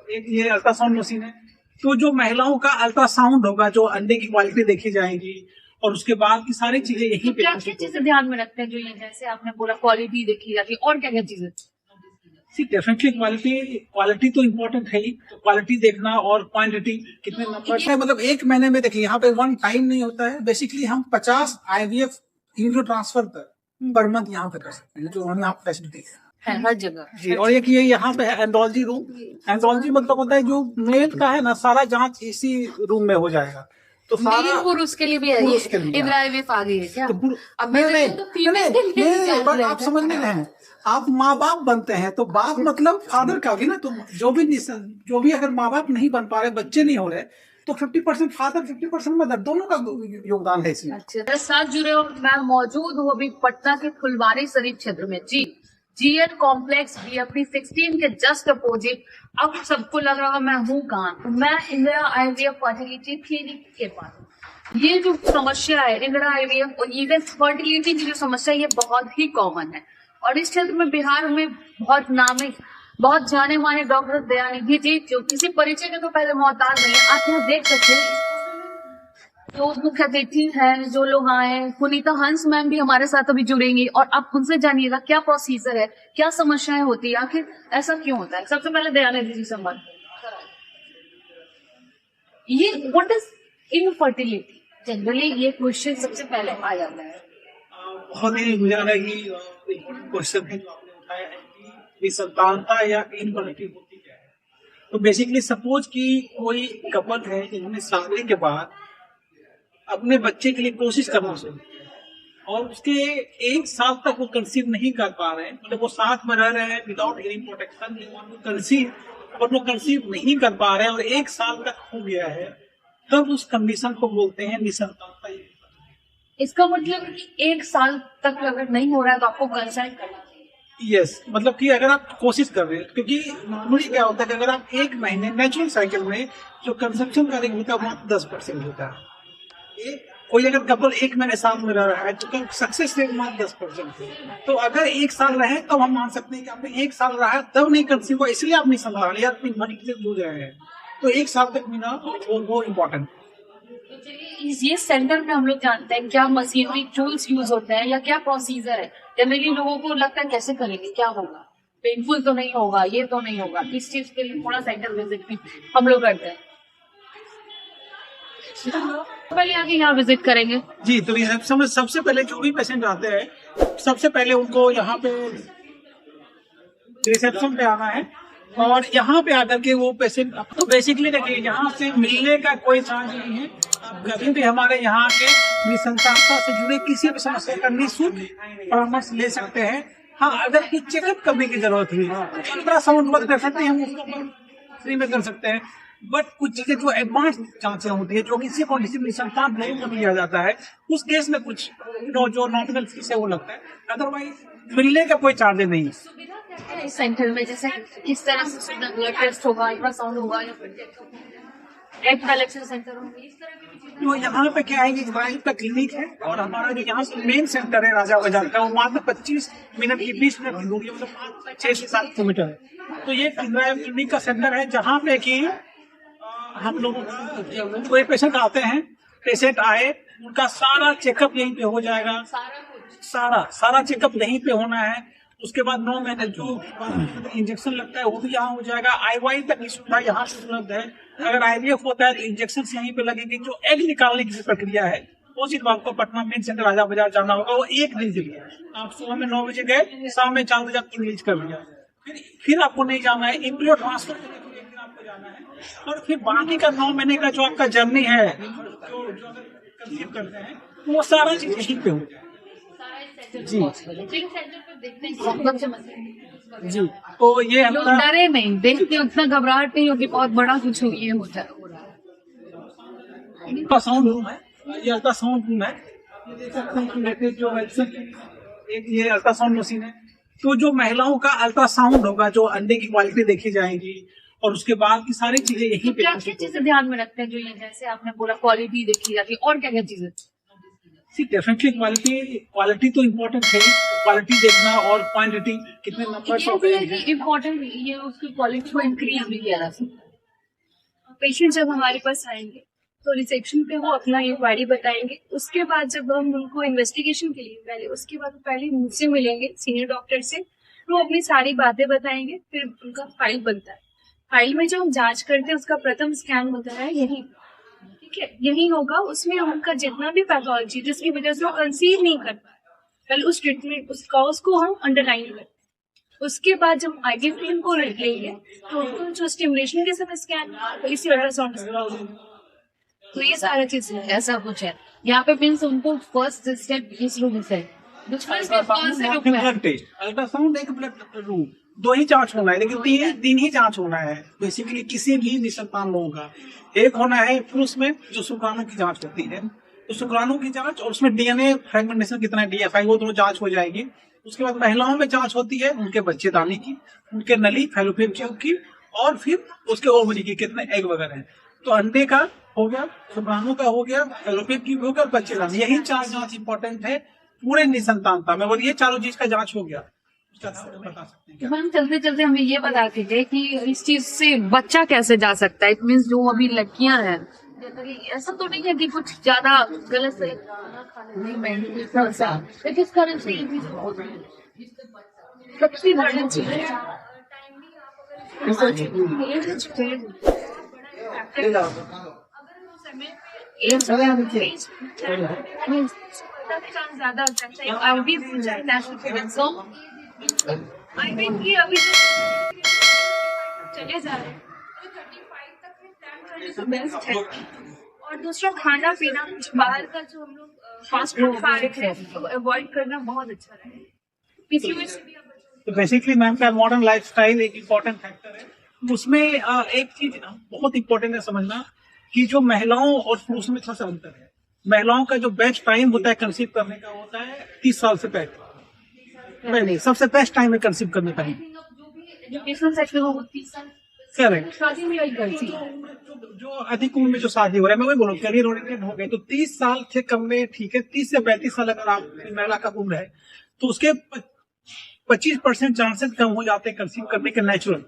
एक ये ultrasound machine है। तो जो महिलाओं का अल्ट्रासाउंड होगा, जो अंडे की क्वालिटी देखी जाएगी और उसके बाद की सारी चीजें यहीं पे। क्या क्या चीजें ध्यान में रखते हैं जो ये जैसे आपने बोला क्वालिटी देखी जाती है, और क्या क्या चीजें? डेफिनेटली क्वालिटी तो इम्पोर्टेंट है ही। तो क्वालिटी देखना और क्वांटिटी कितने नंबर है, मतलब एक महीने में देखिए यहाँ पे वन टाइम नहीं होता है। बेसिकली हम 50 IVF euro transfer per month यहाँ पे कर सकते हैं, जो हमें यहाँ फैसिलिटी है हर जगह जी। और एक ये यहाँ पे है एंड्रोलॉजी रूम। एंड्रोलॉजी मतलब होता है जो मेल का है ना, सारा जांच इसी रूम में हो जाएगा। तो सारा पुरुष के लिए भी है, पुरुष के लिए इधर IVF आ गई है क्या? तो अब नहीं, पर आप समझ नहीं रहे हैं। आप माँ बाप बनते हैं तो बाप मतलब फादर का भी ना। तो जो भी अगर माँ बाप नहीं बन पा रहे, बच्चे नहीं हो रहे, तो 50% फादर 50% मदर, दोनों का योगदान है इसमें। अच्छा, मेरे साथ जुड़े हो, मैं मौजूद हूँ अभी पटना के फुलवारी शरीफ क्षेत्र में जी। GN कॉम्प्लेक्स BFD 16 के जस्ट अपोजिट। अब सबको लग रहा है मैं हूँ कहाँ? मैं इंदिरा IVF फर्टिलिटी क्लिनिक के पास। ये जो समस्या है इंदिरा IVF और इवन फर्टिलिटी की जो समस्या है, ये बहुत ही कॉमन है। और इस क्षेत्र में बिहार में बहुत नामी, बहुत जाने माने डॉक्टर दयानिधि जी, जो किसी परिचय के तो पहले मोहताज नहीं है। आप यहाँ देख सकते हैं जो मुख्य अतिथि हैं, जो लोग आए, पुनीता हंस मैम भी हमारे साथ अभी जुड़ेंगी और आप उनसे जानिएगा क्या प्रोसीजर है, क्या समस्याएं होती है, आखिर ऐसा क्यों होता है। सबसे पहले दयानिधि जी से बात। ये व्हाट इज इनफर्टिलिटी? जनरली ये क्वेश्चन सबसे पहले आ जाता है। बहुत ही क्वेश्चन है जो आपने उठाया है कि निसंतानता या इनफर्टिलिटी होती क्या है। तो बेसिकली सपोज कि कोई कपल है जिन्होंने शादी के बाद अपने बच्चे के लिए कोशिश करना शुरू किया और उसके 1 साल तक वो कंसीव नहीं कर पा रहे हैं, मतलब वो साथ में रह रहे हैं विदाउट एनी प्रोटेक्शन, कंसीव, और वो कंसीव नहीं कर पा रहे हैं और 1 साल तक हो गया है, तब उस कंडीशन को बोलते हैं निसंतानता। इसका मतलब कि 1 साल तक अगर नहीं हो रहा है तो आपको कंसल्ट करना चाहिए। यस, मतलब कि अगर आप कोशिश कर रहे हैं, क्योंकि नॉर्मली क्या होता है कि अगर आप 1 महीने नेचुरल साइकिल में जो कंसेप्शन का रेट होता है वो 10% होता है। कोई अगर कपल 1 महीने साथ में रह रहा है तो सक्सेस रेट मात्र 10% है। तो अगर 1 साल रहे तो हम मान सकते हैं कि आपने 1 साल रहा है तब नहीं कंसीव हुआ, इसलिए आप नहीं संभाल रहे, अपनी मनी से जूझ रहे हैं। तो 1 साल तक मिला वो इम्पोर्टेंट। तो चलिए ये सेंटर में हम लोग जानते हैं क्या मशीनरी टूल्स यूज होते हैं या क्या प्रोसीजर है। जनरली लोगों को लगता है कैसे करेंगे, क्या होगा, पेनफुल तो नहीं होगा, ये तो नहीं होगा। इस चीज के लिए थोड़ा सेंटर विजिट भी हम लोग करते हैं। पहले आके यहाँ विजिट करेंगे जी। तो रिसेप्शन में सबसे पहले जो भी पेशेंट आते हैं, सबसे पहले उनको यहाँ पे रिसेप्शन पे आना है और यहाँ पे आकर के वो पेशेंट, तो बेसिकली देखिए यहाँ से मिलने का कोई चार्ज नहीं है। आप कभी भी हमारे यहाँ के निसंतानता से जुड़े किसी भी समस्या का निःशुल्क परामर्श ले सकते हैं। हाँ, अगर कुछ चेकअप करने की जरूरत हुई, अल्ट्रासाउंड कर सकते हैं, हम उसको फ्री में कर सकते हैं। बट कुछ चीजें जो एडवांस जांचें होती है, जो किसी कंडीशन में संतान नहीं कर लिया जाता है, उस केस में कुछ जो नॉमिनल फीस है वो लगता है। अदरवाइज मिलने का कोई चार्ज नहीं है। इस सेंटर में जैसे किस तरह से ब्लड टेस्ट होगा, अल्ट्रासाउंड होगा या एग कलेक्शन सेंटर होगा, इस तरह की चीजें। तो यहाँ पे क्या है कि वाइल्ड का क्लिनिक है और हमारा जो यहाँ से मेन सेंटर है राजा बाजार का, वो मात्र 25 मिनट की 20 मिनट की दूरी, मतलब 6 से 7 किलोमीटर है। तो ये क्लिनिक का सेंटर है जहाँ पे की हम लोग कोई पेशेंट आते हैं, पेशेंट आए, उनका सारा चेकअप यहीं पे हो जाएगा। सारा चेकअप यहीं पे होना है। उसके बाद 9 महीने जो इंजेक्शन लगता है वो भी यहाँ हो जाएगा। IVI तक की सुविधा यहाँ से उपलब्ध है। अगर IVF होता है तो इंजेक्शन यहीं पे लगेंगे। जो एग निकालने की प्रक्रिया है वो सिर्फ आपको पटना मेन सेंटर राजा बाजार जाना होगा। वो 1 दिन के लिए आप सुबह में 9 बजे गए, शाम में 4 बजे रिलीज कर लिया। फिर आपको नहीं जाना है, एम्ब्रियो ट्रांसफर आपको जाना है। और फिर बाकी का 9 महीने का जो आपका जर्नी है, जो कंसीव करते हैं, वो सारा चीज यहीं पे हो जाए। जी जी। तो ये लोग डरे नहीं, देख के उतना घबराहट नहीं होगी, बहुत बड़ा कुछ ये होता है। अल्ट्रासाउंड रूम है, ये अल्ट्रासाउंड रूम है। जो एक ये अल्ट्रासाउंड मशीन है। तो जो महिलाओं का अल्ट्रासाउंड होगा, जो अंडे की क्वालिटी देखी जाएगी और उसके बाद की सारी चीजें यहीं पे। क्या क्या चीजें ध्यान में रखते हैं जो ये जैसे आपने बोला क्वालिटी देखी जाती है, और क्या क्या चीजें? डेफिनेटली क्वालिटी तो इम्पोर्टेंट है, क्वालिटी देखना और क्वांटिटी कितने नंबर हो गए हैं। इम्पोर्टेंट ये उसकी क्वालिटी को इंक्रीज भी किया जा सकता है। पेशेंट जब हमारे पास आएंगे तो रिसेप्शन पे वो अपना इंक्वायरी बताएंगे। उसके बाद जब हम उनको इन्वेस्टिगेशन के लिए उसके बाद पहले मुझसे मिलेंगे सीनियर डॉक्टर से, वो अपनी सारी बातें बताएंगे, फिर उनका फाइल बनता है। फाइल में जो हम जांच करते हैं उसका प्रथम स्कैन होता है यही, ठीक है, यही होगा। उसमें उनका जितना भी पैथोलॉजी जिसकी वजह से वो कंसीव नहीं कर पाए, पहले उस ट्रीटमेंट उस कॉज को हम अंडरलाइन करते हैं। उसके बाद जब आईवी फिल्म को लेंगे तो उनको जो स्टिमुलेशन के समय स्कैन इसी अल्ट्रासाउंड, तो ये सारा चीज ऐसा कुछ है यहाँ पे। मीन्स उनको फर्स्ट स्टेप इस रूम से अल्ट्रासाउंड एक ब्लड रूम, दो ही जांच होना है, लेकिन तीन ही जांच होना है बेसिकली किसी भी निसंतान लोगों का। एक होना है पुरुष में जो शुक्राणु की जांच होती है, तो शुक्राणु की जांच और उसमें डीएनए फ्रेगमेंटेशन कितना डीएफआई वो दोनों जांच हो जाएगी। उसके बाद महिलाओं में जांच होती है उनके बच्चेदानी की, उनके नली फैलोपियन ट्यूब की, और फिर उसके ओवरी की कितने एग वगैरह हैं। तो अंडे का हो गया, शुक्राणु का हो गया, फैलोपियन ट्यूब हो गया, बच्चेदानी, यही 4 जांच इंपॉर्टेंट है पूरे निसंतानता में, और ये चारों चीज का जांच हो गया। बता सकते हैं मैम चलते चलते हमें ये बता दीजिए कि इस चीज से बच्चा कैसे जा सकता है। इट मीन्स जो अभी लड़कियां हैं, ऐसा तो नहीं है कि कुछ ज्यादा गलत से किस कारण से सबसे बड़ी चीज ज्यादा आई थिंक ये अभी चले जा रहे हैं तो 35 तक में तो बेस्ट है। और दूसरा खाना पीना बाहर का जो हम लोग फास्ट फूड खा रहे हैं तो अवॉइड करना बहुत अच्छा रहेगा। पीसीओएस से भी आप बचो। तो बेसिकली मैम का मॉडर्न लाइफस्टाइल एक इम्पोर्टेंट फैक्टर है। उसमें एक चीज बहुत इम्पोर्टेंट है समझना कि जो महिलाओं और पुरुषों में थोड़ा सा अंतर है। महिलाओं का जो बेस्ट टाइम होता है कंसीव करने का होता है 30 साल से पहले, नहीं सबसे बेस्ट टाइम है कंसीव करने का। एजुकेशनल सेक्टर में 30 साल करेक्ट, शादी में वही करती जो अधिक उम्र में जो शादी हो रहा है, मैं वही बोलूँ करियर ओरिएंटेड हो गए तो 30 साल से कम में ठीक है। 30 से 35 साल अगर आप महिला का उम्र है तो उसके 25% चांसेस कम हो जाते हैं कंसीव करने के नेचुरल।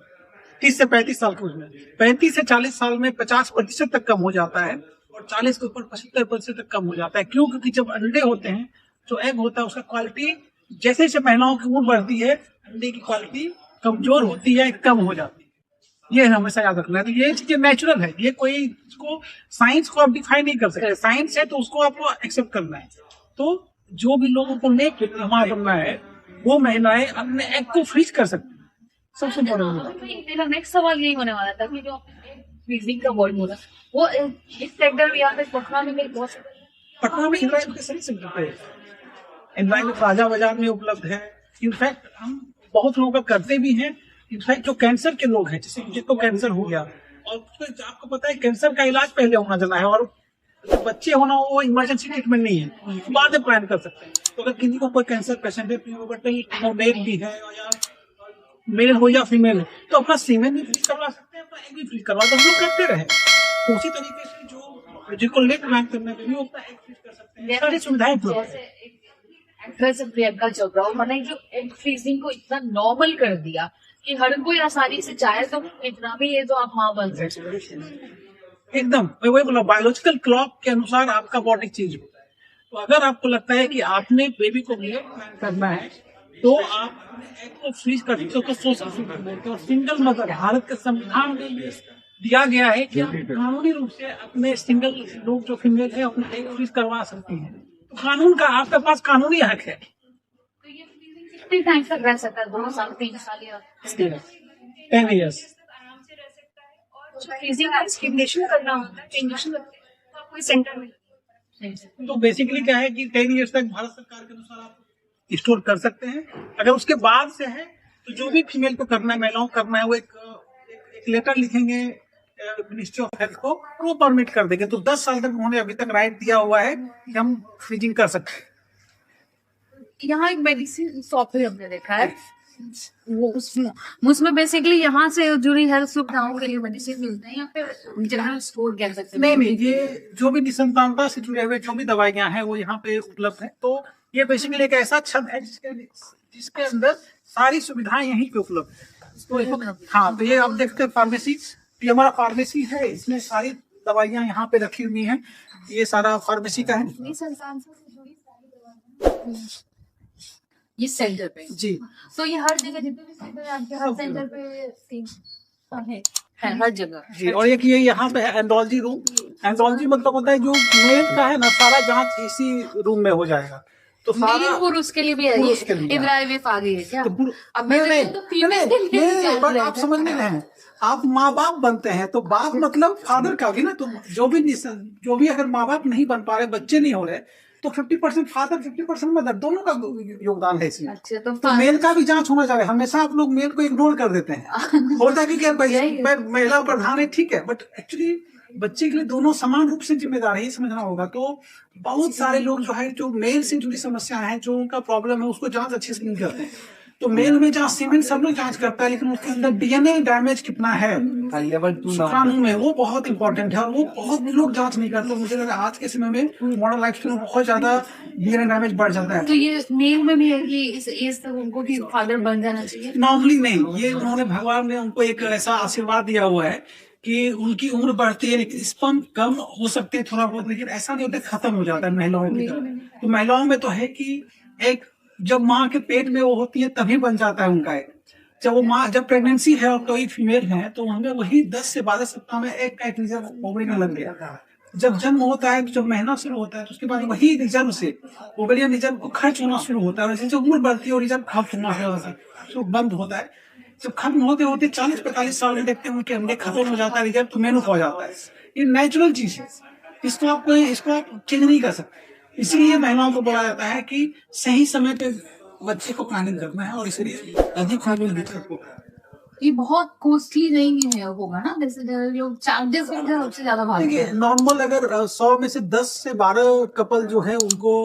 30 से 35 साल के उसमें 35 से 40 साल में 50% तक कम हो जाता है, और 40 के ऊपर 75% तक कम हो जाता है। क्यों? क्योंकि जब अंडे होते हैं, जो एग होता है, उसका क्वालिटी जैसे जैसे महिलाओं की उम्र बढ़ती है अंडे की क्वालिटी कमजोर होती है, कम हो जाती है। ये हमेशा याद रखना है। तो ये चीजें नेचुरल है, ये कोई इसको साइंस को आप डिफाइन नहीं कर सकते। साइंस है तो उसको आपको एक्सेप्ट करना है। तो जो भी लोगों को नेक मां बनना है वो महिलाएं अपने एग को फ्रीज कर सकती है। सबसे बड़ा मेरा नेक्स्ट सवाल यही होने वाला था कि जो फ्रीजिंग का वर्ड बोला वो इस सेक्टर में यहाँ पे पटना में इनलाइन के सही सेंटर पे इनलाइन राजा बाजार में उपलब्ध है। इनफैक्ट हम बहुत लोगों का करते भी हैं। इनफैक्ट जो कैंसर के लोग हैं, जैसे जिनको कैंसर हो गया और आपको पता है कैंसर का इलाज पहले होना जाना है, और बच्चे होना वो इमरजेंसी ट्रीटमेंट नहीं है, बाद में प्लान कर सकते हैं। तो अगर किसी को कोई कैंसर पेशेंट है, मेल भी है या मेल हो या फीमेल है, तो अपना सीमेन भी फ्रीज करवा सकते हैं, अपना एग भी फ्रीज करवा, तो हम लोग करते रहे। तो उसी तरीके से जो जिनको लेट प्लान करना है वो अपना एग फ्रीज कर सकते हैं। सारी सुविधाएं एक्ट्रेस प्रियंका चोपड़ा उन्होंने जो एग फ्रीजिंग को इतना नॉर्मल कर दिया कि हर कोई आसानी से चाहे तो इतना भी है तो आप माँ बन सकते। एकदम मैं वही बोला, बायोलॉजिकल क्लॉक के अनुसार आपका बॉडी चेंज होता है। तो अगर आपको लगता है कि आपने बेबी को लेट प्लान करना है तो आप अपने एग को फ्रीज कर सकते हो। तो सोशल बोलते हैं, और सिंगल मदर भारत के संविधान में दिया गया है कि आप कानूनी रूप से अपने सिंगल लोग जो फीमेल है अपने एग फ्रीज करवा सकती है। तो कानून का आपके पास कानूनी हक है। तो ये कितने टाइम तक रह सकता है? 2 साल 3 साल या 10 years आराम से रह सकता है। और जो फ्रीजिंग का स्टिमुलेशन करना होता है, इंजेक्शन लगते हैं, तो आपको सेंटर में तो बेसिकली क्या है कि 10 years तक भारत सरकार के अनुसार आप स्टोर कर सकते हैं। अगर उसके बाद से है तो जो भी फीमेल को करना है, महिलाओं को करना है, वो एक लेटर लिखेंगे मिनिस्ट्री ऑफ हेल्थ को, वो परमिट कर देंगे। तो 10 साल तक उन्होंने अभी तक राइट दिया हुआ है कि हम फ्रीजिंग कर सकते हैं। यहाँ एक मेडिसिन शॉप भी हमने देखा है उसमें बेसिकली यहाँ से जुड़ी हेल्थ सुविधाओं के लिए मेडिसिन मिलते हैं या फिर जनरल स्टोर कह सकते हैं? नहीं, ये जो भी निसंतानता से जुड़े हुए जो भी दवाइयाँ हैं वो यहाँ पे उपलब्ध है। तो ये बेसिकली एक ऐसा छत है जिसके अंदर सारी सुविधाएं यहीं पे उपलब्ध है। तो हाँ, तो ये आप देखते हैं फार्मेसी, ये हमारा फार्मेसी है, इसमें सारी दवाइयाँ यहाँ पे रखी हुई हैं। ये सारा फार्मेसी का है ये सेंटर पे जी। तो ये हर जगह जितने भी सेंटर है आपके हर सेंटर पे है हर जगह जी। और एक ये यहाँ पे है एंडोलॉजी रूम। एंडोलॉजी मतलब होता है जो मेल का है ना, सारा जांच इसी रूम में हो जाएगा। तो सारा पुरुष के लिए भी है, पुरुष के लिए IVF आ गई है क्या? अब नहीं, बट आप समझ नहीं रहे हैं, आप माँ बाप बनते हैं तो बाप मतलब फादर का भी ना। तो जो भी अगर माँ बाप नहीं बन पा रहे, बच्चे नहीं हो रहे, तो 50% फादर 50% मदर, दोनों का योगदान है इसमें। अच्छा, तो मेल का भी जांच होना चाहिए। हमेशा आप लोग मेल को इग्नोर कर देते हैं, बोलता है कि महिला प्रधान है, ठीक है, बट एक्चुअली बच्चे के लिए दोनों समान रूप से जिम्मेदार है, ये समझना होगा। तो बहुत सारे लोग जो है, जो मेल से जुड़ी समस्या है, जो उनका प्रॉब्लम है, उसको जांच अच्छे से नहीं करते हैं। तो मेल में जहाँ सीमेंट सब लोग जांच करता है, लेकिन उसके अंदर DNA डैमेज कितना है शुक्राणु में, वो बहुत इंपॉर्टेंट है, और वो बहुत लोग जांच नहीं करते। मुझे लगा आज के समय में मॉडर्न लाइफ में बहुत ज्यादा DNA डैमेज बढ़ जाता है। तो ये मेल में भी है कि इस एज तक उनको भी फादर बन जाना चाहिए? नॉर्मली नहीं, ये उन्होंने भगवान ने उनको एक ऐसा आशीर्वाद दिया हुआ है कि उनकी उम्र बढ़ती है, लेकिन स्पर्म कम हो सकते हैं थोड़ा बहुत, लेकिन ऐसा नहीं होता खत्म हो जाता है महिलाओं की तरह। तो महिलाओं में तो है कि एक जब माँ के पेट में वो होती है तभी बन जाता है उनका एक। जब वो माँ जब प्रेगनेंसी है और कोई फीमेल है तो हमें वही 10 से 12 सप्ताह में एक रिजर्व ओवरियन लग गया। जब जन्म होता है, तो जब महीना शुरू होता है, तो उसके बाद वही रिजर्व से ओवरियन रिजर्व को खर्च होना शुरू होता है। जब उम्र बढ़ती है और रिजर्व खत्म होना शुरू बंद होता है, जब खत्म होते होते 40-45 साल में देखते हैं उनके अंडे खत्म हो जाता है, रिजर्व तो मेनू हो जाता है। ये नेचुरल चीज है, इसको आप चेंज नहीं कर सकते। इसीलिए महिलाओं को बोला जाता है कि सही समय पे बच्चे को प्लानिंग करना है, और इसलिए अधिक ये बहुत कॉस्टली नहीं है होगा ना, जैसे जो चार्जेस सबसे ज्यादा भारी है। नॉर्मल अगर 100 में से 10 से 12 कपल जो है उनको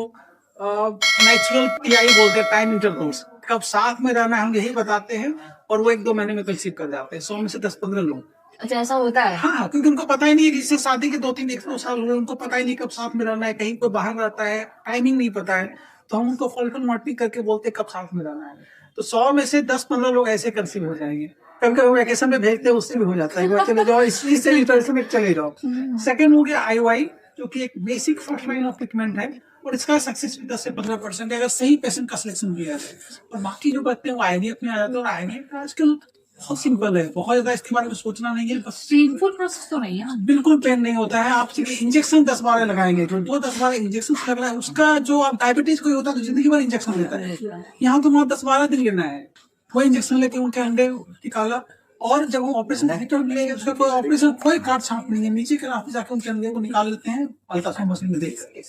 नेचुरल TI बोलते हैं, टाइम इंटरकोर्स, कब साथ में रहना है हम यही बताते हैं, और वो 1-2 महीने में कंसीव कर जाते हैं। 100 में से 10-15 लोग। अच्छा, ऐसा होता है? हाँ, क्योंकि उनको पता ही नहीं है कि इससे शादी के 2-3-1 साल हुए, उनको पता ही नहीं कब साथ में रहना है, कहीं कोई बाहर रहता है, टाइमिंग नहीं पता है, तो हम उनको फॉलिकल मॉनिटरिंग करके बोलते हैं कब साथ में रहना है। तो 100 में से 10-15 लोग ऐसे कंसीव हो जाएंगे। कभी वैकेशन में भेजते हैं, उससे भी हो जाता है, चले जाओ इसलिए चले जाओ। सेकंड हो गया IUI, जो कि एक basic first line of treatment है, और इसका सक्सेस 10 से 15% है अगर सही पेशेंट का सिलेक्शन किया जाए। और बाकी जो बच्चे हैं वो IVF में आ जाते हैं, और IVF का आजकल बहुत सिंपल है, बहुत ज्यादा इसके बारे में सोचना नहीं है। बस पेनफुल प्रोसेस तो नहीं है, बिल्कुल पेन नहीं होता है। आप इंजेक्शन 10-12 लगाएंगे, जो 10-12 इंजेक्शन लग रहा है उसका, जो आप डायबिटीज कोई होता है तो जिंदगी भर इंजेक्शन लेता है, यहाँ तो वहाँ 10-12 दिन लेना है। वो इंजेक्शन लेके उनके अंडे निकाला, और जब वो ऑपरेशन थिएटर में लेंगे उसका कोई ऑपरेशन कोई काट छांट नहीं है, नीचे के रास्ते जाकर उनके अंडे को निकाल लेते हैं अल्ट्रासाउंड मशीन में देख करके।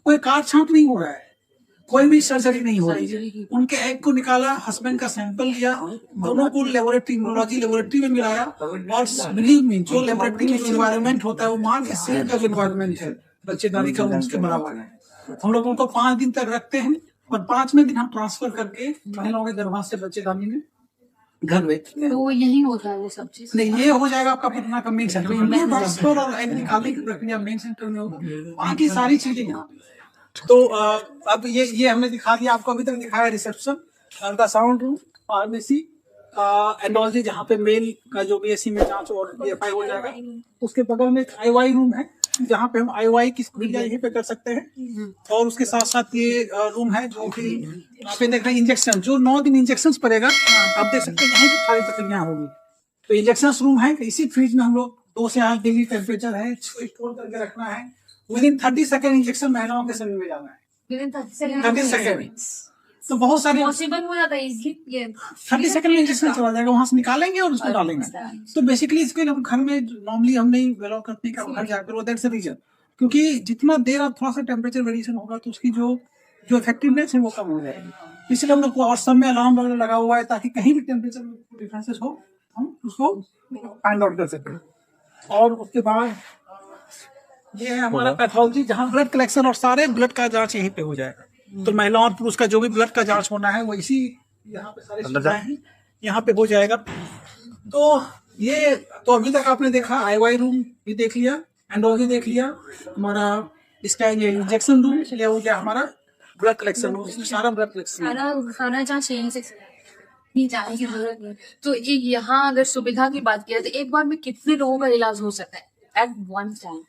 कोई काट छांट नहीं हो रहा है, कोई भी सर्जरी नहीं हो रही है। उनके एग को निकाला, हस्बैंड का सैंपल लिया, दोनों को लेबोरेटरी इम्यूनोलॉजी लेबोरेटरी में मिलाया, और बिलीव मी जो लेबोरेटरी में एनवायरनमेंट होता है वो मां के सेल का एनवायरनमेंट है, बच्चेदारी का उसके बराबर है। हम लोग उनको 5 दिन तक रखते हैं, और 5वें दिन हम ट्रांसफर करके महिलाओं के गर्भाशय से बच्चेदानी में घर भेजते हैं। तो यही होता है वो सब चीज? नहीं, ये हो जाएगा आपका पटना का मेन सेंटर में, ट्रांसफर और एग निकालने की प्रक्रिया मेन सेंटर में होगी, बाकी सारी चीजें यहाँ। तो अब ये हमने दिखा दिया आपको, अभी तक दिखाया रिसेप्शन, अल्ट्रासाउंड रूम, फार्मेसी, एंडोलॉजी जहाँ पे मेल का जो BSc में जांच और BFI हो जाएगा। उसके बगल में एक IUI रूम है, जहाँ पे हम IUI की क्रिया यहीं पे कर सकते हैं। और उसके साथ साथ ये रूम है जो कि यहाँ पे देख रहे हैं इंजेक्शन, जो 9 दिन इंजेक्शन पड़ेगा, आप देख सकते हैं यहीं पे सारी प्रक्रिया होगी। तो इंजेक्शन रूम है, इसी फ्रिज में हम लोग 2 से 8 डिग्री टेम्परेचर है, स्टोर करके रखना है। विदिन 30 सेकेंड इंजेक्शन महिलाओं के शरीर में जाना है, विदिन 30 सेकेंड। तो बहुत सारे पॉसिबल हो जाता है ये 30 सेकंड में इंजेक्शन चला जाएगा, वहां से निकालेंगे और उसको डालेंगे। तो बेसिकली इसके लिए हम घर में नॉर्मली हम नहीं अलाउ करते हैं कि घर जाकर, वो दैट्स द रीजन, क्योंकि जितना देर आप थोड़ा सा टेम्परेचर वेरिएशन होगा तो उसकी जो इफेक्टिवनेस है वो कम हो जाएगी। इसलिए हम लोग को और सब में अलार्म वगैरह लगा हुआ है, ताकि कहीं भी टेम्परेचर डिफरेंसेस हो हम उसको फाइंड आउट कर सकें। और उसके बाद ये है हमारा पैथोलॉजी, जहाँ ब्लड कलेक्शन और सारे ब्लड का जांच यहीं पे हो जाएगा। तो महिला और पुरुष का जो भी ब्लड का जांच होना है वो इसी यहाँ पे सारे अंदर सुविधाएं हैं, यहाँ पे हो जाएगा। तो ये तो अभी तक आपने देखा IY रूम भी देख लिया, एंड्रोलॉजी देख लिया, हमारा इसका ये इंजेक्शन रूम या हो गया हमारा ब्लड कलेक्शन रूम, सारा ब्लड कलेक्शन। खाना खाना जहाँ चेंज से नहीं जाने की जरूरत नहीं। तो एक यहाँ अगर सुविधा की बात किया तो एक बार में कितने लोगों का इलाज हो सकता है at one time?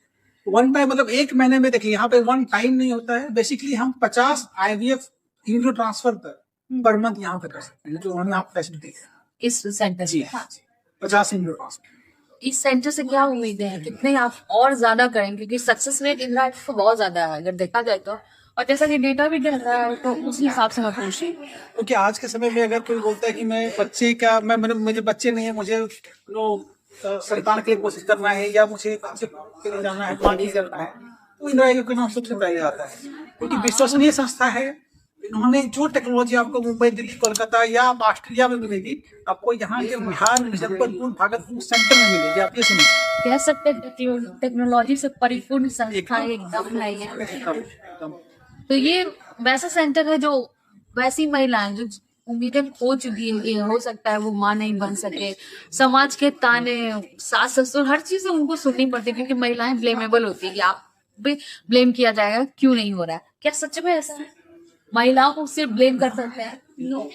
One time मतलब एक महीने में देखिए, यहाँ पे वन टाइम नहीं होता है। बेसिकली हम 50 IVF euro transfer per month यहाँ पे कर सकते हैं, जो हमें आप फैसिलिटी है इस सेंटर जी। से। 50 यूरो ट्रांसफर। इस सेंटर से क्या उम्मीदें हैं, कितने आप और ज्यादा करेंगे? क्योंकि सक्सेस रेट इंदिरा तो बहुत ज्यादा है अगर देखा जाए तो, और जैसा कि डेटा भी दे रहा है तो उस हिसाब से मैं पूछ रही हूँ। क्योंकि आज के समय में अगर कोई बोलता है कि मैं बच्चे का मुझे बच्चे नहीं है, मुझे संतान के लिए कोशिश करना है या मुझे बच्चे के लिए जाना है, पानी करना है, तो इंदिरा आयोग का नाम सबसे पहले आता है। क्योंकि विश्वसनीय संस्था है। इन्होंने जो टेक्नोलॉजी आपको मुंबई, दिल्ली, कोलकाता या ऑस्ट्रेलिया में मिलेगी, आपको यहाँ के बिहार, मुजफ्फरपुर, भागलपुर सेंटर में मिलेगी। आप ये सुनिए, कह सकते हैं टेक्नोलॉजी से परिपूर्ण संस्था एकदम नहीं है। तो ये वैसा सेंटर है जो वैसी महिलाएं जो उम्मीदें खो चुकी है, हो सकता है वो माँ नहीं बन सके, समाज के ताने, सास ससुर, हर चीज उनको सुननी पड़ती है क्योंकि महिलाएं ब्लेमेबल होती है कि आप भी ब्लेम किया जाएगा क्यों नहीं हो रहा है। क्या सच में ऐसा है? महिलाओं को सिर्फ ब्लेम कर सकते हैं? नो,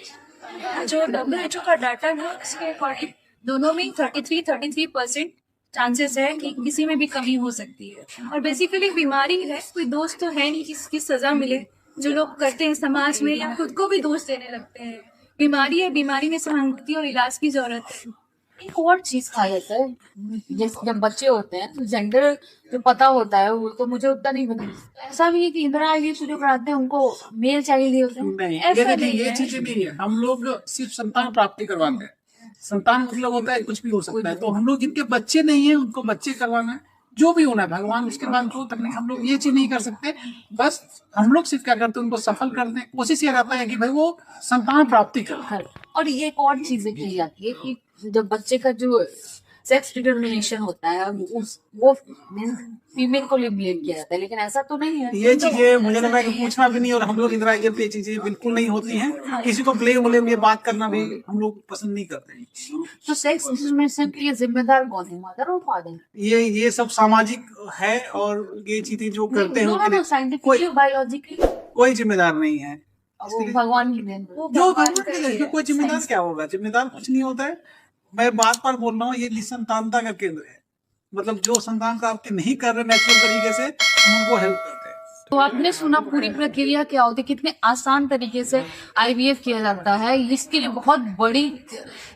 जो WHO का डाटा है उसके अकॉर्डिंग दोनों में 33% चांसेस है कि किसी में भी कमी हो सकती है। और बेसिकली बीमारी है, कोई दोस्त तो है नहीं जिसकी सजा मिले। जो लोग करते हैं समाज में या खुद को भी दोष देने लगते हैं। बीमारी है, बीमारी में सहानुभूति और इलाज की जरूरत है। एक और चीज था जैसे जैसे जब बच्चे होते हैं तो जेंडर जो पता होता है वो तो मुझे उतना नहीं पता। ऐसा भी है कि इंदिरा आयोग जो कराते हैं उनको मेल चाहिए होते हैं? नहीं, ऐसा ये नहीं ये है। चीजें नहीं है। हम लोग सिर्फ संतान प्राप्ति करवाते हैं। संतान मतलब होता है कुछ भी हो सकता है, तो हम लोग जिनके बच्चे नहीं है उनको बच्चे करवाना है, जो भी होना है भगवान उसके बाद जो तक नहीं, हम लोग ये चीज नहीं कर सकते। बस हम लोग सिर्फ क्या करते हैं, उनको सफल करने की कोशिश ये रहता है कि भाई वो संतान प्राप्ति कर। और ये एक और चीजें की जाती है कि जब बच्चे का जो सेक्स डिटर्मिनेशन होता है वो फीमेल को लिए ब्लेम किया जाता है, लेकिन ऐसा तो नहीं है। ये चीजें मुझे लग रहा है कि पूछना भी नहीं, और हम लोग इंदिरा आयोग पे ये चीजें बिल्कुल नहीं होती हैं। किसी को ब्लेम ये बात करना भी हम लोग पसंद नहीं करते हैं। तो सेक्स डिटर्मिनेशन के लिए जिम्मेदार कौन है, मदर और फादर? ये सब सामाजिक है, और ये चीजें जो करते हैं उनके लिए साइंटिफिक बायोलॉजिकली कोई जिम्मेदार नहीं है। भगवान की देन। जो भगवान के लिए, इसमें कोई जिम्मेदार क्या होगा? जिम्मेदार कुछ नहीं होता है। मैं बार बार बोल रहा हूँ, ये निसंतानता का केंद्र है। मतलब जो संतान का आपके नहीं कर रहे नेचुरल तरीके से, हम उनको हेल्प करते हैं। तो आपने सुना पूरी प्रक्रिया क्या होती है, कितने आसान तरीके से IVF किया जाता है। इसके लिए बहुत बड़ी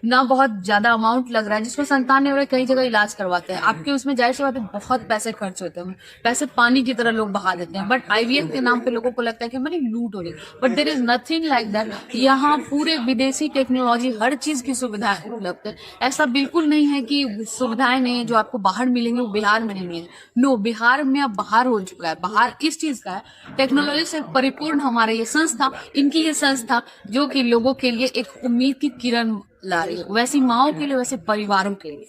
ना बहुत ज्यादा अमाउंट लग रहा है, जिसको संतान ने कई जगह इलाज करवाते हैं। आपके उसमें जाहिर सी बात है बहुत पैसे खर्च होते हैं, पैसे पानी की तरह लोग बहा देते हैं। बट IVF के नाम पे लोगों को लगता है कि हमारी लूट हो रही है, but there is nothing like that. यहाँ पूरे विदेशी टेक्नोलॉजी, हर चीज की सुविधाएं उपलब्ध है। ऐसा बिल्कुल नहीं है कि सुविधाएं नहीं है जो आपको बाहर मिलेंगे वो बिहार में नहीं है। नो, बिहार में अब बाहर हो चुका है। बाहर इस चीज का है, टेक्नोलॉजी से परिपूर्ण हमारे ये संस्था, इनकी ये संस्था जो कि लोगों के लिए एक उम्मीद की किरण ला रही है, वैसी माओं के लिए, वैसे परिवारों के लिए।